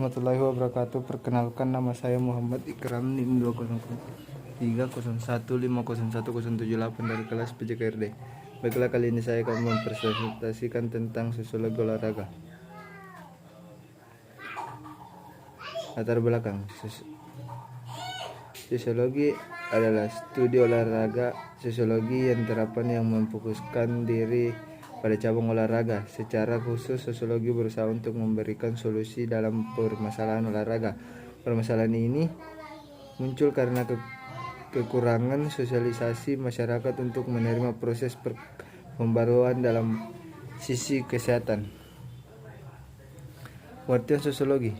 warahmatullahi wabarakatuh. Perkenalkan, nama saya Muhammad Ikram, NIM 20301501078 dari kelas PJKRD. Baiklah, kali ini saya akan mempresentasikan tentang sosiologi olahraga. Latar belakang. Sosiologi adalah studi olahraga. Sosiologi yang terapan yang memfokuskan diri pada cabang olahraga. Secara khusus, sosiologi berusaha untuk memberikan solusi dalam permasalahan olahraga. Permasalahan ini muncul karena kekurangan sosialisasi masyarakat untuk menerima proses pembaruan dalam sisi kesehatan. Pengertian sosiologi.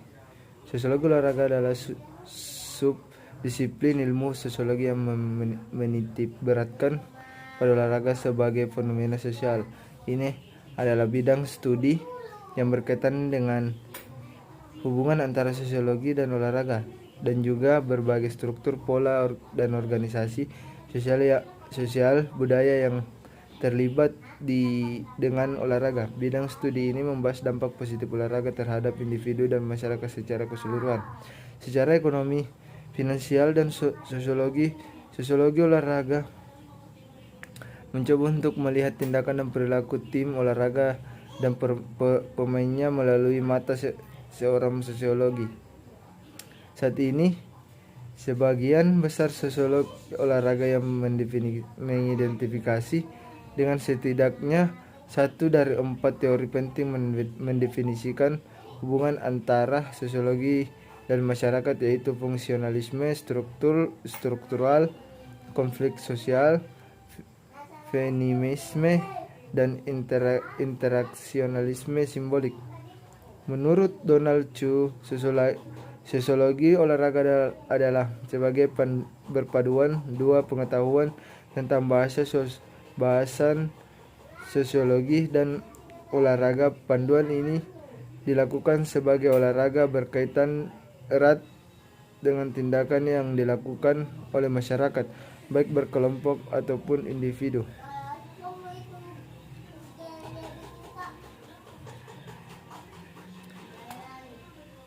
Sosiologi olahraga adalah subdisiplin ilmu sosiologi yang menitik beratkan pada olahraga sebagai fenomena sosial. Ini adalah bidang studi yang berkaitan dengan hubungan antara sosiologi dan olahraga, dan juga berbagai struktur, pola, dan organisasi sosial budaya yang terlibat dengan olahraga. Bidang studi ini membahas dampak positif olahraga terhadap individu dan masyarakat secara keseluruhan. Secara ekonomi, finansial, dan sosiologi olahraga mencoba untuk melihat tindakan dan perilaku tim olahraga dan pemainnya melalui mata seorang sosiologi. Saat ini, sebagian besar sosiolog olahraga yang mengidentifikasi dengan setidaknya 1 dari 4 teori penting mendefinisikan hubungan antara sosiologi dan masyarakat, yaitu fungsionalisme struktural, konflik sosial, feminisme, dan interaksionalisme simbolik. Menurut Donald Chu, sosiologi olahraga adalah sebagai berpaduan dua pengetahuan tentang bahasan sosiologi dan olahraga. Panduan ini dilakukan sebagai olahraga berkaitan erat dengan tindakan yang dilakukan oleh masyarakat, baik berkelompok ataupun individu.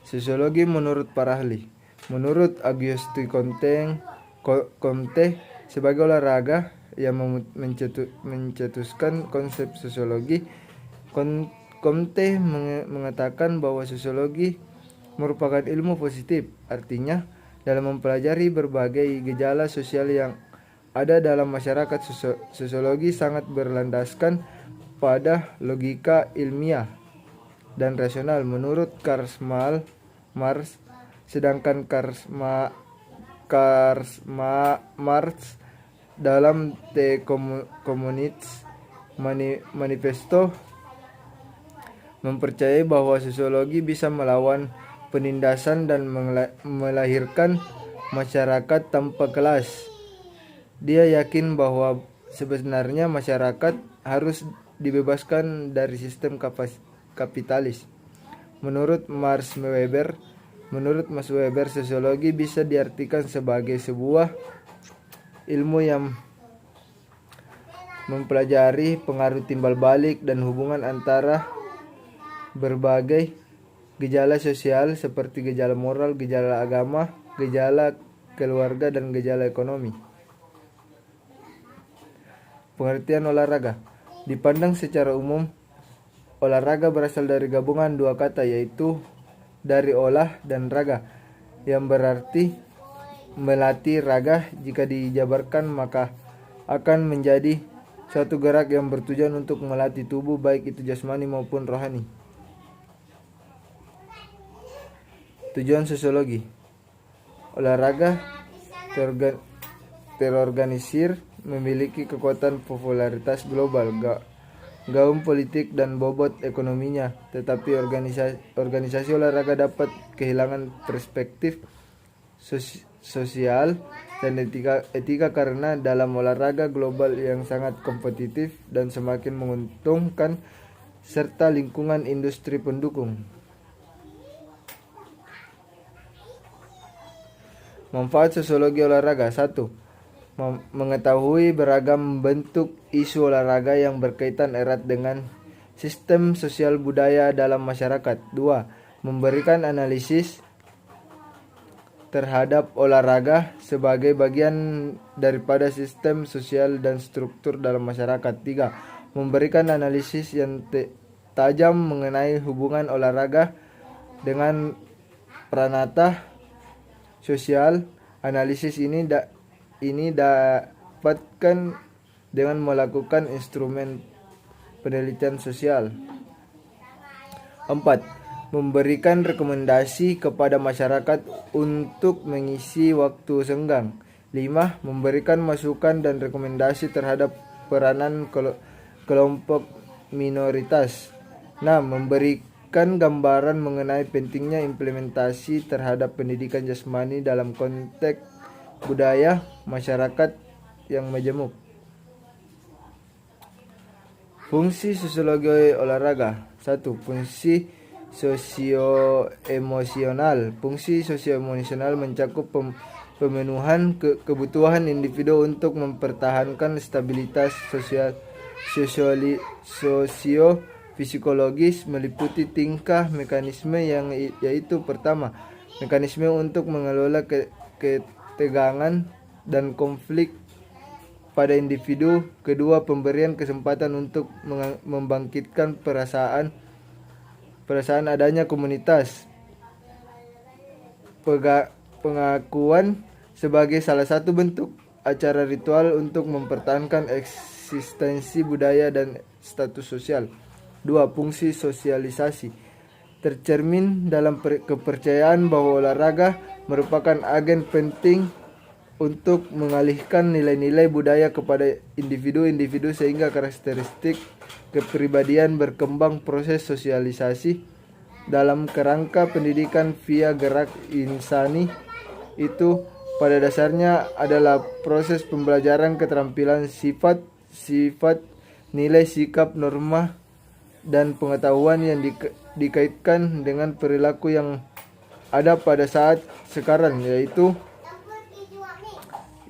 Sosiologi menurut para ahli. Menurut Auguste Comte, sebagai olahraga yang mencetuskan konsep sosiologi, Comte mengatakan bahwa sosiologi merupakan ilmu positif. Artinya, dalam mempelajari berbagai gejala sosial yang ada dalam masyarakat, sosiologi sangat berlandaskan pada logika ilmiah dan rasional. Menurut Karl Marx, sedangkan Karl Marx dalam The Communist Manifesto mempercayai bahwa sosiologi bisa melawan penindasan dan melahirkan masyarakat tanpa kelas. Dia yakin bahwa sebenarnya masyarakat harus dibebaskan dari sistem kapitalis. Menurut Max Weber, sosiologi bisa diartikan sebagai sebuah ilmu yang mempelajari pengaruh timbal balik dan hubungan antara berbagai gejala sosial seperti gejala moral, gejala agama, gejala keluarga, dan gejala ekonomi. Pengertian olahraga. Dipandang secara umum, olahraga berasal dari gabungan dua kata, yaitu dari olah dan raga, yang berarti melatih raga. Jika dijabarkan, maka akan menjadi suatu gerak yang bertujuan untuk melatih tubuh, baik itu jasmani maupun rohani. Tujuan sosiologi. Olahraga terorganisir, memiliki kekuatan popularitas global, gaung politik, dan bobot ekonominya. Tetapi organisasi olahraga dapat kehilangan perspektif sosial dan etika karena dalam olahraga global yang sangat kompetitif dan semakin menguntungkan, serta lingkungan industri pendukung. Manfaat sosiologi olahraga. 1. Mengetahui beragam bentuk isu olahraga yang berkaitan erat dengan sistem sosial budaya dalam masyarakat. 2. memberikan analisis terhadap olahraga sebagai bagian daripada sistem sosial dan struktur dalam masyarakat. 3. Memberikan analisis yang tajam mengenai hubungan olahraga dengan peranata sosial. Analisis ini dapatkan dengan melakukan instrumen penelitian sosial. 4. Memberikan rekomendasi kepada masyarakat untuk mengisi waktu senggang. 5. Memberikan masukan dan rekomendasi terhadap peranan kelompok minoritas. 6. Memberikan gambaran mengenai pentingnya implementasi terhadap pendidikan jasmani dalam konteks budaya masyarakat yang majemuk. Fungsi sosiologi olahraga. 1. Fungsi sosioemosional. Fungsi sosioemosional mencakup pemenuhan kebutuhan individu untuk mempertahankan stabilitas sosio-fisikologis, meliputi tingkah mekanisme yang yaitu pertama, mekanisme untuk mengelola ketegangan dan konflik pada individu. Kedua, pemberian kesempatan untuk membangkitkan perasaan adanya komunitas. Pengakuan sebagai salah satu bentuk acara ritual untuk mempertahankan eksistensi budaya dan status sosial. 2. Fungsi sosialisasi tercermin dalam kepercayaan bahwa olahraga merupakan agen penting untuk mengalihkan nilai-nilai budaya kepada individu-individu sehingga karakteristik kepribadian berkembang. Proses sosialisasi dalam kerangka pendidikan via gerak insani itu pada dasarnya adalah proses pembelajaran keterampilan sifat, nilai, sikap, norma, dan pengetahuan yang dikaitkan dengan perilaku yang ada pada saat sekarang, yaitu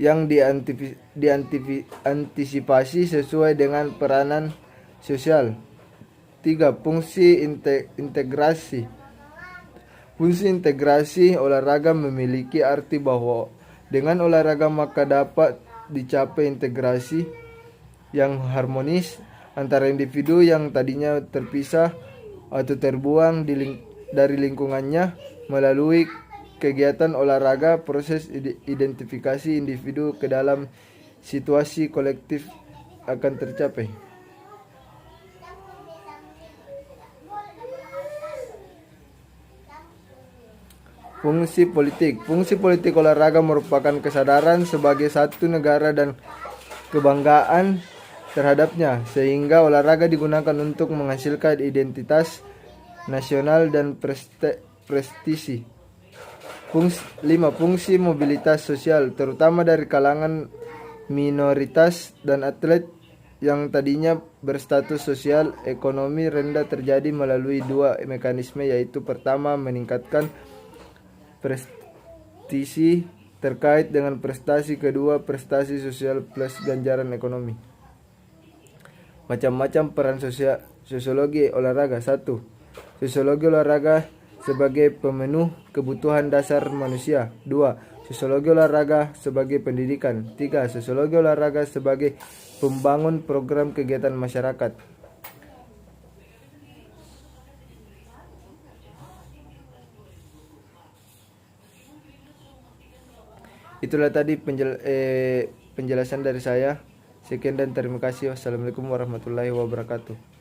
yang diantisipasi sesuai dengan peranan sosial. 3. Fungsi integrasi. Fungsi integrasi olahraga memiliki arti bahwa dengan olahraga maka dapat dicapai integrasi yang harmonis antara individu yang tadinya terpisah atau terbuang dari lingkungannya. Melalui kegiatan olahraga, proses identifikasi individu ke dalam situasi kolektif akan tercapai. Fungsi politik. Fungsi politik olahraga merupakan kesadaran sebagai satu negara dan kebanggaan terhadapnya, sehingga olahraga digunakan untuk menghasilkan identitas nasional dan prestisi. 5. Fungsi mobilitas sosial, terutama dari kalangan minoritas dan atlet yang tadinya berstatus sosial ekonomi rendah, terjadi melalui 2 mekanisme, yaitu pertama, meningkatkan prestisi terkait dengan prestasi, kedua, prestasi sosial plus ganjaran ekonomi. Macam-macam peran sosiologi olahraga. 1. Sosiologi olahraga sebagai pemenuh kebutuhan dasar manusia. 2. Sosiologi olahraga sebagai pendidikan. 3. Sosiologi olahraga sebagai pembangun program kegiatan masyarakat. Itulah tadi penjelasan dari saya. Sekian dan terima kasih. Wassalamualaikum warahmatullahi wabarakatuh.